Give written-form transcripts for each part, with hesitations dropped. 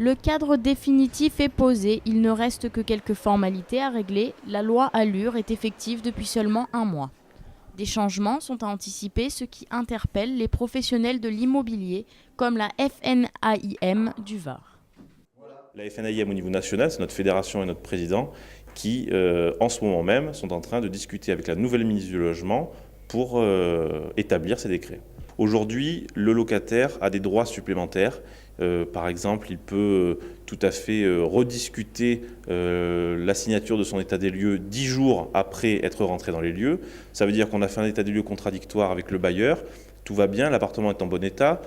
Le cadre définitif est posé, il ne reste que quelques formalités à régler. La loi Allure est effective depuis seulement un mois. Des changements sont à anticiper, ce qui interpelle les professionnels de l'immobilier, comme la FNAIM du Var. La FNAIM au niveau national, c'est notre fédération et notre président qui, en ce moment même, sont en train de discuter avec la nouvelle ministre du Logement pour établir ces décrets. Aujourd'hui, le locataire a des droits supplémentaires. Par exemple, il peut tout à fait rediscuter la signature de son état des lieux 10 jours après être rentré dans les lieux. Ça veut dire qu'on a fait un état des lieux contradictoire avec le bailleur. Tout va bien, l'appartement est en bon état.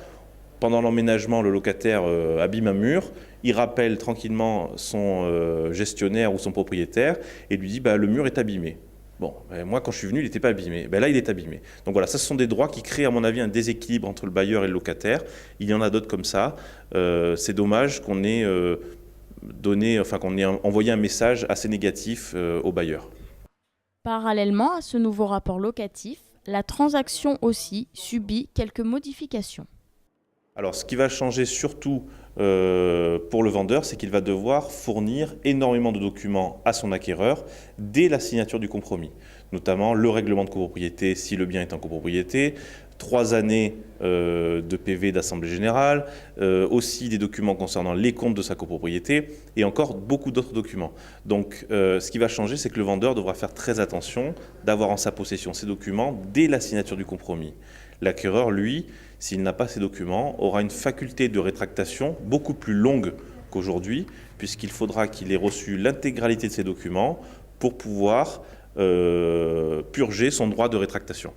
Pendant l'emménagement, le locataire abîme un mur, il rappelle tranquillement son gestionnaire ou son propriétaire et lui dit le mur est abîmé. Bon, moi quand je suis venu, il n'était pas abîmé. Là, il est abîmé. Donc voilà, ça ce sont des droits qui créent à mon avis un déséquilibre entre le bailleur et le locataire. Il y en a d'autres comme ça. C'est dommage qu'on ait qu'on ait envoyé un message assez négatif aux bailleurs. Parallèlement à ce nouveau rapport locatif, la transaction aussi subit quelques modifications. Alors, ce qui va changer surtout pour le vendeur, c'est qu'il va devoir fournir énormément de documents à son acquéreur dès la signature du compromis, notamment le règlement de copropriété si le bien est en copropriété, 3 années de PV d'Assemblée Générale, aussi des documents concernant les comptes de sa copropriété et encore beaucoup d'autres documents. Donc, ce qui va changer, c'est que le vendeur devra faire très attention d'avoir en sa possession ces documents dès la signature du compromis. L'acquéreur, lui, s'il n'a pas ces documents, aura une faculté de rétractation beaucoup plus longue qu'aujourd'hui, puisqu'il faudra qu'il ait reçu l'intégralité de ces documents pour pouvoir purger son droit de rétractation.